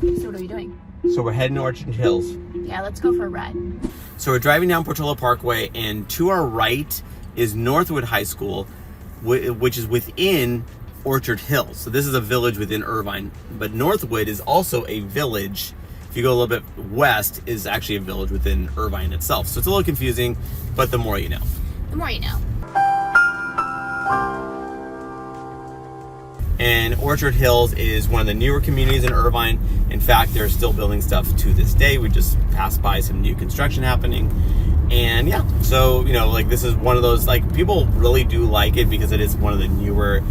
So what are we doing? So we're heading to Orchard Hills. Yeah, let's go for a ride. So we're driving down Portola Parkway, and to our right is Northwood High School, which is within Orchard Hills. So this is a village within Irvine, but Northwood is also a village. If you go a little bit west, is actually a village within Irvine itself. So it's a little confusing, but the more you know. The more you know. And Orchard Hills is one of the newer communities in Irvine. In fact, they're still building stuff to this day. We just passed by some new construction happening. And yeah, so, you know, like this is one of those, like, people really do like it because it is one of the newer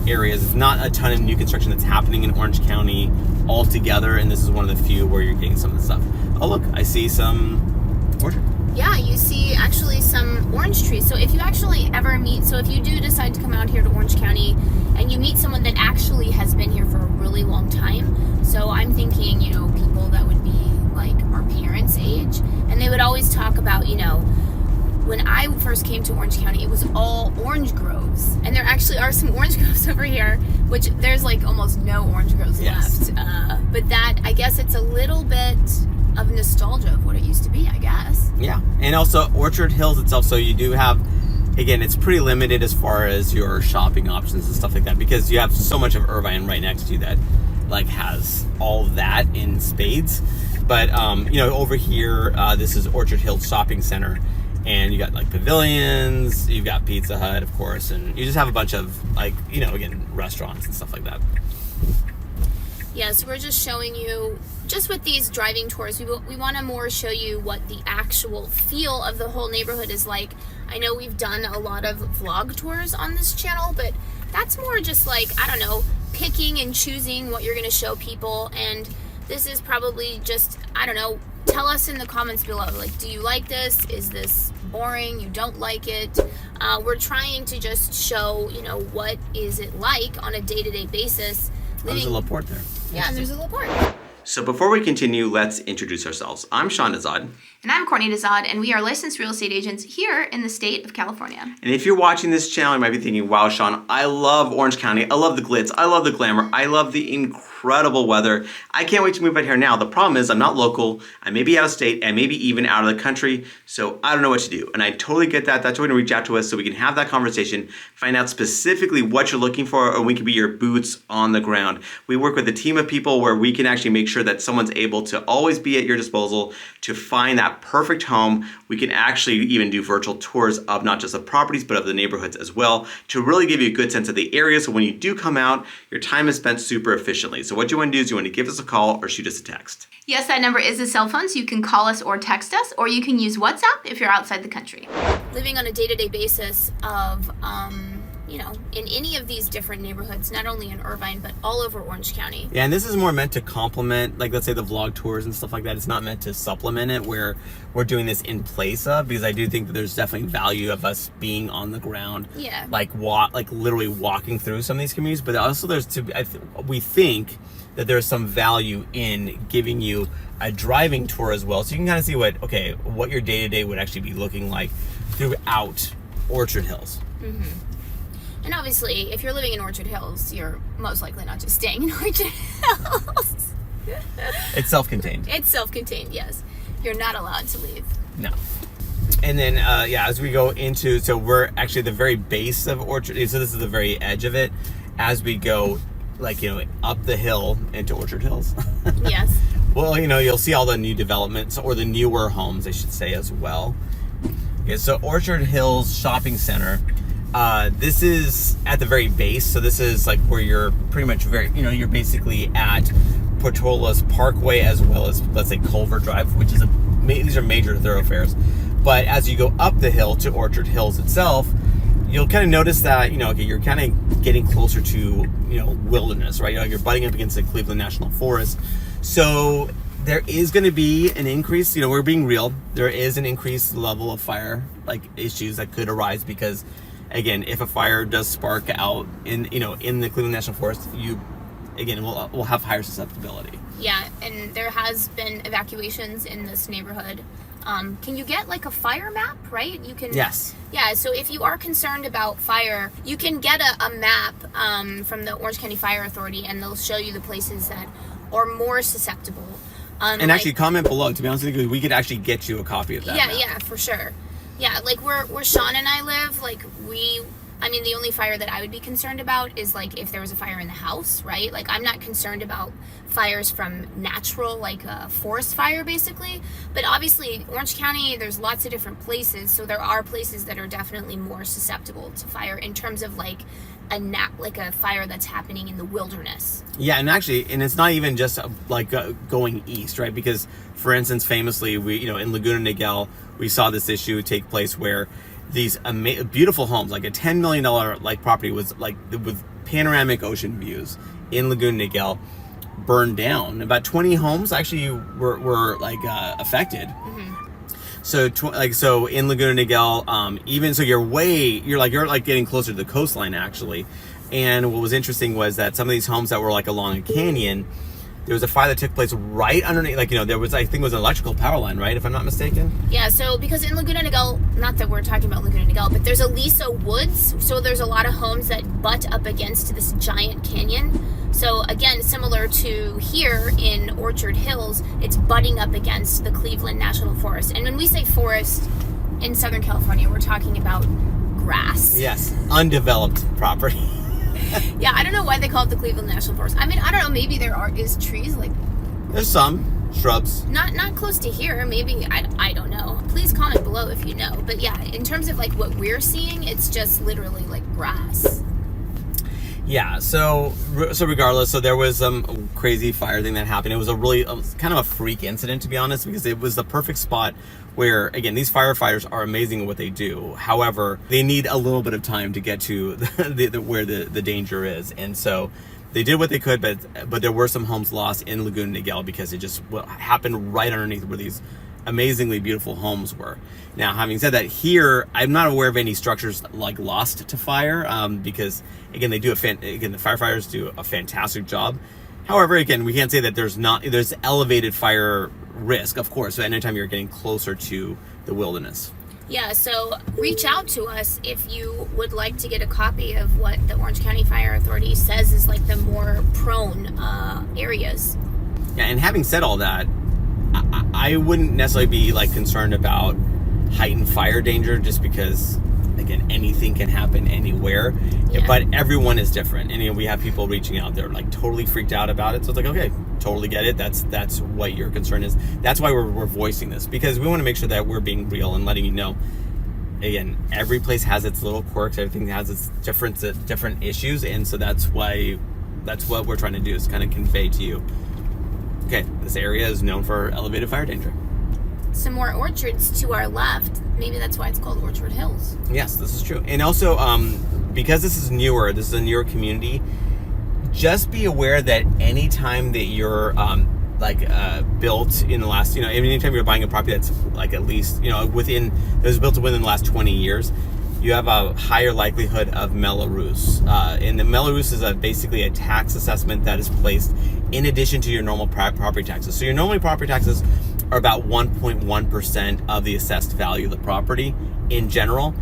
areas. It's not a ton of new construction that's happening in Orange County altogether. And this is one of the few where you're getting some of the stuff. Oh, look, I see some orchard. Yeah, you see actually some orange trees. So if you actually ever meet, so if you do decide to come out here to Orange County and you meet someone that actually has been here for a really long time, so I'm thinking, you know, people that would be like our parents' age, and they would always talk about, you know, when I first came to Orange County, it was all orange groves. And there actually are some orange groves over here, which there's like almost no orange groves left. But that, I guess it's a little bit of nostalgia of what it used to be, I guess. Yeah, and also Orchard Hills itself, so you do have, again, it's pretty limited as far as your shopping options and stuff like that, because you have so much of Irvine right next to you that like has all that in spades. But you know, over here, this is Orchard Hills Shopping Center, and you got like pavilions, you've got Pizza Hut, of course, and you just have a bunch of, like, you know, again, restaurants and stuff like that. Yeah, so we're just showing you, just with these driving tours, we want to more show you what the actual feel of the whole neighborhood is like. I know we've done a lot of vlog tours on this channel, but that's more just like, I don't know, picking and choosing what you're going to show people. And this is probably just, I don't know, tell us in the comments below, like, do you like this? Is this boring? You don't like it? We're trying to just show, you know, what is it like on a day-to-day basis. There's a Laporte there. Yeah, and there's a Laporte. So before we continue, let's introduce ourselves. I'm Sean Azad. And I'm Courtney Azad, and we are licensed real estate agents here in the state of California. And if you're watching this channel, you might be thinking, wow, Sean, I love Orange County. I love the glitz. I love the glamour. I love the incredible weather. I can't wait to move out here now. The problem is I'm not local. I may be out of state and maybe even out of the country. So I don't know what to do. And I totally get that. That's why you're going to reach out to us so we can have that conversation, find out specifically what you're looking for, or we can be your boots on the ground. We work with a team of people where we can actually make sure that someone's able to always be at your disposal to find that perfect home. We can actually even do virtual tours of not just the properties, but of the neighborhoods as well, to really give you a good sense of the area. So when you do come out, your time is spent super efficiently. So what you want to do is you want to give us a call or shoot us a text. Yes, that number is a cell phone, so you can call us or text us, or you can use WhatsApp if you're outside the country. Living on a day-to-day basis of, you know, in any of these different neighborhoods, not only in Irvine, but all over Orange County. Yeah, and this is more meant to complement, like, let's say the vlog tours and stuff like that. It's not meant to supplement it, where we're doing this in place of, because I do think that there's definitely value of us being on the ground. Yeah. Like, literally walking through some of these communities, but also we think that there's some value in giving you a driving tour as well. So you can kind of see what your day-to-day would actually be looking like throughout Orchard Hills. Mm-hmm. And obviously, if you're living in Orchard Hills, you're most likely not just staying in Orchard Hills. It's self-contained. It's self-contained, yes. You're not allowed to leave. No. And then, as we go into, so we're actually at the very base of Orchard, so this is the very edge of it, as we go, like, you know, up the hill into Orchard Hills. Yes. Well, you know, you'll see all the new developments, or the newer homes, I should say, as well. Okay, so Orchard Hills Shopping Center. This is at the very base, so this is like where you're pretty much you're basically at Portola's Parkway, as well as, let's say, Culver Drive, which is these are major thoroughfares. But as you go up the hill to Orchard Hills itself, you'll kind of notice that, you know, okay, you're kind of getting closer to, you know, wilderness, right? You're butting up against the Cleveland National Forest. So there is going to be an increase, you know, we're being real. There is an increased level of fire, like, issues that could arise because, again, if a fire does spark out in the Cleveland National Forest, we'll have higher susceptibility. Yeah, and there has been evacuations in this neighborhood Can you get like a fire map, right? You can. Yes. Yeah, so if you are concerned about fire, you can get a map from the Orange County Fire Authority, and they'll show you the places that are more susceptible. And actually, comment below. To be honest with you, we could actually get you a copy of that. Yeah, map. yeah, for sure. Yeah, like where Sean and I live, like the only fire that I would be concerned about is like if there was a fire in the house, right? Like I'm not concerned about fires from natural, like forest fire basically. But obviously Orange County, there's lots of different places. So there are places that are definitely more susceptible to fire in terms of like a fire that's happening in the wilderness. Yeah, and actually, and it's not even just like going east, right? Because for instance, famously, in Laguna Niguel, we saw this issue take place where these beautiful homes, like a $10 million property was like with panoramic ocean views in Laguna Niguel, burned down. About 20 homes actually were affected. Mm-hmm. So in Laguna Niguel, even so you're getting closer to the coastline actually. And what was interesting was that some of these homes that were like along a canyon, there was a fire that took place right underneath, there was, I think it was an electrical power line, right? If I'm not mistaken. Yeah, so because in Laguna Niguel, not that we're talking about Laguna Niguel, but there's Aliso Woods, so there's a lot of homes that butt up against this giant canyon. So again, similar to here in Orchard Hills, it's butting up against the Cleveland National Forest. And when we say forest in Southern California, we're talking about grass. Yes, undeveloped property. Yeah, I don't know why they call it the Cleveland National Forest. I mean, I don't know, maybe there is trees, there's some shrubs. Not close to here, maybe, I don't know. Please comment below if you know. But yeah, in terms of what we're seeing, it's just literally grass. Yeah, so regardless, so there was some crazy fire thing that happened. It was kind of a freak incident, to be honest, because it was the perfect spot where, again, these firefighters are amazing at what they do. However, they need a little bit of time to get to where the danger is. And so they did what they could, but there were some homes lost in Laguna Niguel because it just happened right underneath where these amazingly beautiful homes were. Now, having said that, here I'm not aware of any structures lost to fire, because again the firefighters do a fantastic job. However, again, we can't say that there's elevated fire risk, of course, anytime you're getting closer to the wilderness. Yeah, so reach out to us if you would like to get a copy of what the Orange County Fire Authority says is the more prone areas. Yeah, and having said all that, I wouldn't necessarily be concerned about heightened fire danger, just because again anything can happen anywhere. Yeah. But everyone is different, and we have people reaching out, they're totally freaked out about it. So it's okay, totally get it. That's what your concern is. That's why we're voicing this, because we want to make sure that we're being real and letting you know. Again, every place has its little quirks, everything has its different issues, and so that's what we're trying to do, is kind of convey to you, okay, this area is known for elevated fire danger. Some more orchards to our left. Maybe that's why it's called Orchard Hills. Yes, this is true. And also, because this is a newer community, just be aware that anytime that you're built in the last, anytime you're buying a property that's at least, that was built within the last 20 years, you have a higher likelihood of Mello-Roos. And the Mello-Roos is basically a tax assessment that is placed in addition to your normal property taxes. So your normal property taxes are about 1.1% of the assessed value of the property in general.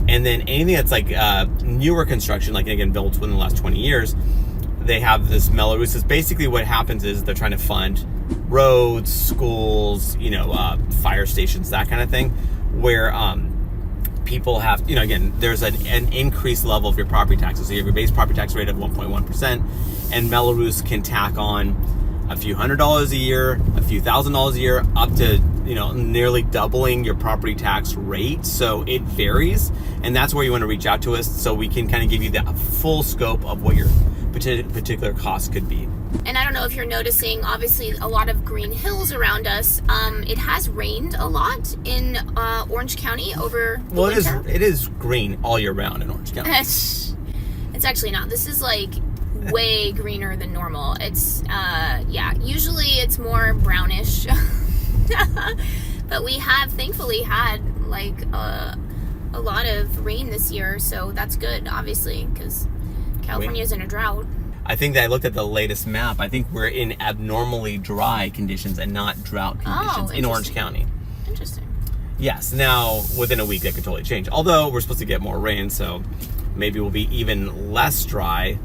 And then anything that's newer construction, again, built within the last 20 years, they have this Mello-Roos. So basically what happens is they're trying to fund roads, schools, fire stations, that kind of thing, where people have, again, there's an increased level of your property taxes. So you have your base property tax rate of 1.1%, and Mello-Roos can tack on a few $100s a year, a few $1,000s a year, up to, nearly doubling your property tax rate. So it varies, and that's where you want to reach out to us, so we can kind of give you the full scope of what your particular cost could be. And I don't know if you're noticing, obviously, a lot of green hills around us. It has rained a lot in Orange County over the winter. It is green all year round in Orange County. It's actually not. This is way greener than normal. It's usually it's more brownish. But we have thankfully had a lot of rain this year, so that's good, obviously, because California's in a drought. I think that I looked at the latest map. I think we're in abnormally dry conditions and not drought conditions in Orange County. Interesting. Yes. Now, within a week, that could totally change. Although we're supposed to get more rain, so maybe we'll be even less dry.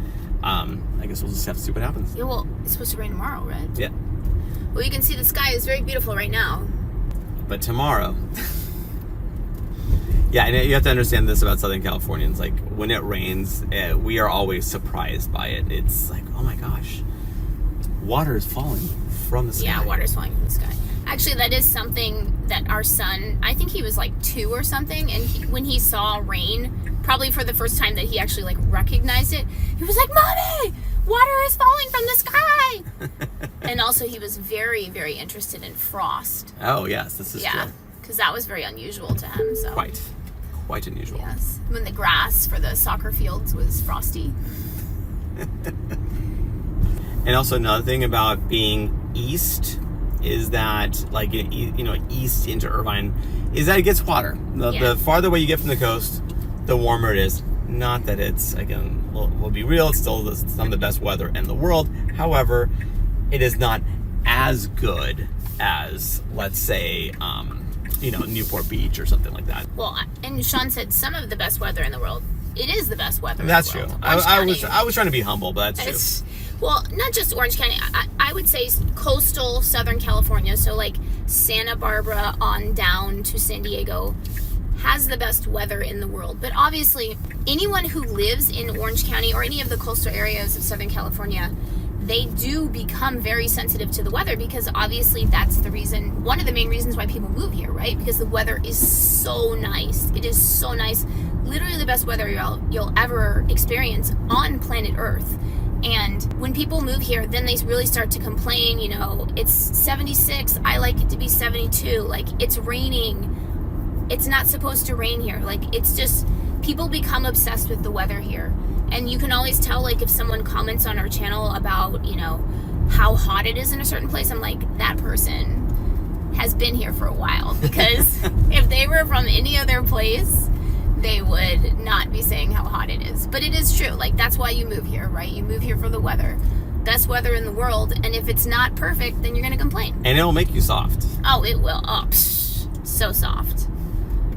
I guess we'll just have to see what happens. Yeah, well, it's supposed to rain tomorrow, right? Yeah. Well, you can see the sky is very beautiful right now. But tomorrow... Yeah, and you have to understand this about Southern Californians. Like, when it rains, we are always surprised by it. It's like, oh my gosh, water is falling from the sky. Yeah, water's falling from the sky. Actually, that is something that our son, I think he was like 2 or something, and when he saw rain, probably for the first time that he actually like recognized it, he was like, Mommy, water is falling from the sky. And also he was very, very interested in frost. Oh, yes, this is true. Because that was very unusual to him. So Quite unusual. Yes. When the grass for the soccer fields was frosty. And also another thing about being east is that, like, east into Irvine, is that it gets hotter. The farther away you get from the coast, the warmer it is. Not that it's, again, we'll be real, it's still some of the best weather in the world. However, it is not as good as, let's say, Newport Beach or something like that. Well, and Sean said some of the best weather in the world. It is the best weather. That's in the true. world. I was trying to be humble, but that's true. Well, not just Orange County. I would say coastal Southern California. So like Santa Barbara on down to San Diego has the best weather in the world. But obviously, anyone who lives in Orange County or any of the coastal areas of Southern California, they do become very sensitive to the weather because obviously that's the reason, one of the main reasons why people move here, right? Because the weather is so nice. It is so nice. Literally the best weather you'll ever experience on planet Earth. And when people move here, then they really start to complain, it's 76. I like it to be 72. Like, it's raining. It's not supposed to rain here. Like, it's just, people become obsessed with the weather here. And you can always tell, like, if someone comments on our channel about, how hot it is in a certain place, I'm like, that person has been here for a while. Because if they were from any other place, they would not be saying how hot it is. But it is true. Like, that's why you move here, right? You move here for the weather. Best weather in the world. And if it's not perfect, then you're going to complain. And it'll make you soft. Oh, it will. Oh, so soft.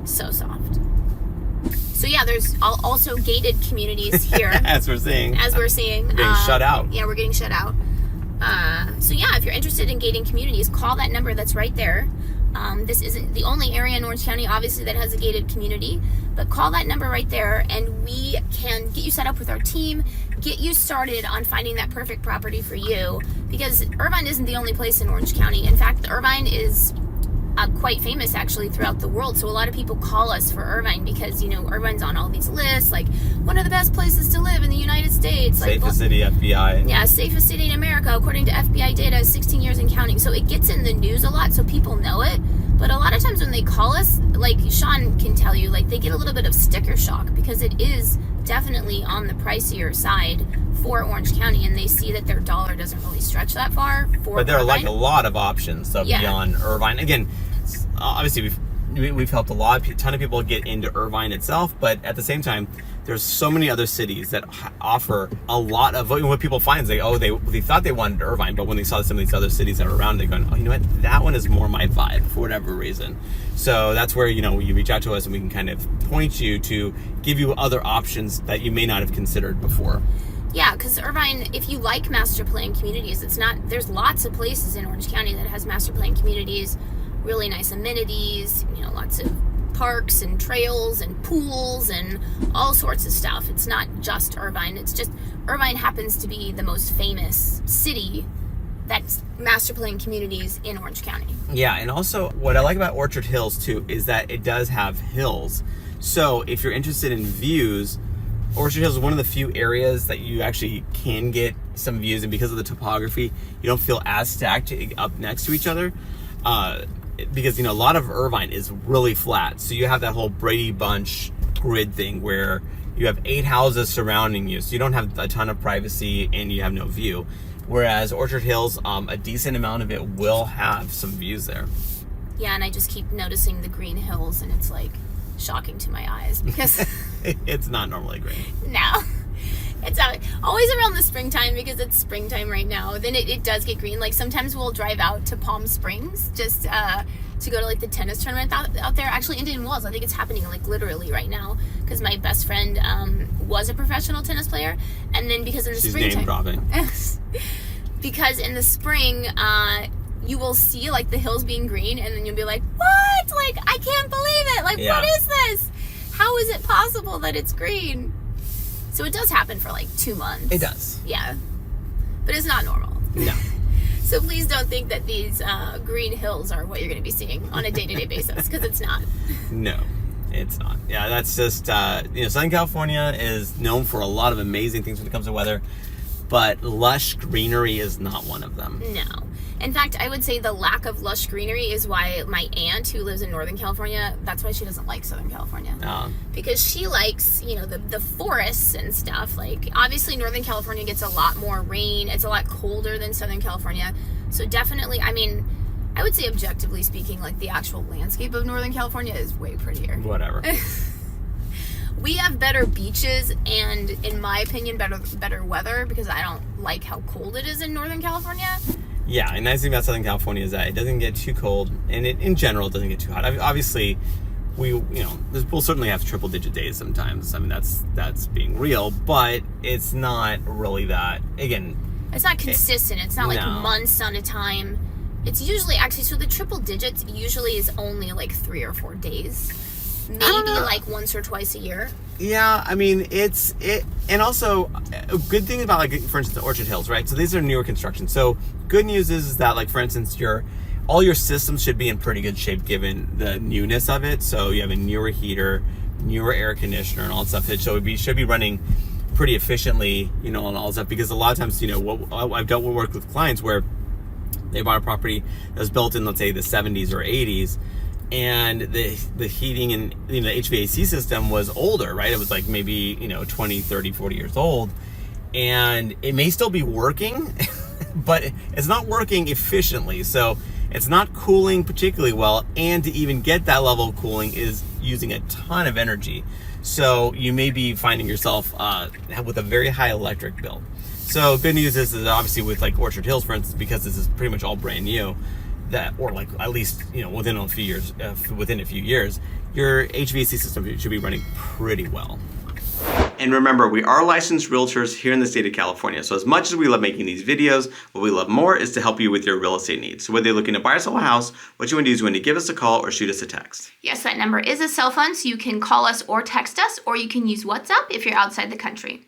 So soft. So yeah, there's also gated communities here. As we're seeing. We're getting shut out. Yeah, we're getting shut out. So yeah, if you're interested in gated communities, call that number that's right there. This isn't the only area in Orange County, obviously, that has a gated community. But call that number right there, and we can get you set up with our team, get you started on finding that perfect property for you. Because Irvine isn't the only place in Orange County. In fact, Irvine is quite famous actually throughout the world. So a lot of people call us for Irvine because Irvine's on all these lists, like one of the best places to live in the United States, safest city, FBI. Yeah, safest city in America according to FBI data, 16 years and counting. So it gets in the news a lot, so people know it. But a lot of times when they call us, like Sean can tell you, like they get a little bit of sticker shock because it is definitely on the pricier side for Orange County, and they see that their dollar doesn't really stretch that far for But there Irvine. are like a lot of options beyond Irvine. Again, obviously we've helped a ton of people get into Irvine itself, but at the same time, there's so many other cities that offer a lot of what people find is they thought they wanted Irvine, but when they saw some of these other cities that are around, they're going, oh, you know what, that one is more my vibe for whatever reason. So that's where you reach out to us and we can kind of point you to give you other options that you may not have considered before. Yeah, because Irvine, if you like master plan communities, there's lots of places in Orange County that has master plan communities, really nice amenities, lots of parks and trails and pools and all sorts of stuff. It's not just Irvine. It's just Irvine happens to be the most famous city that's master plan communities in Orange County. Yeah, and also what I like about Orchard Hills too is that it does have hills. So if you're interested in views, Orchard Hills is one of the few areas that you actually can get some views, and because of the topography, you don't feel as stacked up next to each other. Because a lot of Irvine is really flat, so you have that whole Brady Bunch grid thing where you have 8 houses surrounding you, so you don't have a ton of privacy and you have no view. Whereas Orchard Hills, a decent amount of it will have some views there. Yeah, and I just keep noticing the green hills, and it's like shocking to my eyes because it's not normally green. No. It's always around the springtime because it's springtime right now. Then it does get green. Like sometimes we'll drive out to Palm Springs just to go to like the tennis tournament out there. Actually, Indian Wells, I think it's happening like literally right now because my best friend was a professional tennis player, and then because in the springtime, name dropping. because in the spring, you will see like the hills being green, and then you'll be like, what? Like I can't believe it. Like what is this? How is it possible that it's green? So it does happen for like 2 months. It does. Yeah. But it's not normal. No. So please don't think that these green hills are what you're going to be seeing on a day-to-day basis, because it's not. No, it's not. Yeah, that's just, Southern California is known for a lot of amazing things when it comes to weather, but lush greenery is not one of them. No. In fact, I would say the lack of lush greenery is why my aunt, who lives in Northern California, that's why she doesn't like Southern California. Because she likes, the forests and stuff. Like, obviously, Northern California gets a lot more rain. It's a lot colder than Southern California. So definitely, I mean, I would say objectively speaking, like, the actual landscape of Northern California is way prettier. Whatever. We have better beaches and, in my opinion, better weather because I don't like how cold it is in Northern California. Yeah, and the nice thing about Southern California is that it doesn't get too cold, and in general, it doesn't get too hot. Obviously, we'll certainly have triple-digit days sometimes. I mean, that's being real, but it's not really that. Again, it's not consistent. It's not like months on a time. It's usually so the triple digits usually is only like 3 or 4 days, maybe like once or twice a year. Yeah, I mean, and also a good thing about, like, for instance, the Orchard Hills, right? So these are newer construction. So good news is that, like, for instance, all your systems should be in pretty good shape given the newness of it. So you have a newer heater, newer air conditioner, and all that stuff. So it should be running pretty efficiently, and all that stuff. Because a lot of times, I've dealt with work with clients where they bought a property that was built in, let's say, the 70s or 80s. And the heating and the HVAC system was older, right? It was like maybe 20, 30, 40 years old, and it may still be working, but it's not working efficiently. So it's not cooling particularly well, and to even get that level of cooling is using a ton of energy. So you may be finding yourself with a very high electric bill. So good news is that obviously with like Orchard Hills, for instance, because this is pretty much all brand new, or like at least within a few years, your HVAC system should be running pretty well. And remember, we are licensed realtors here in the state of California. So as much as we love making these videos, what we love more is to help you with your real estate needs. So whether you're looking to buy or sell a house, what you want to do is you want to give us a call or shoot us a text. Yes, that number is a cell phone, so you can call us or text us, or you can use WhatsApp if you're outside the country.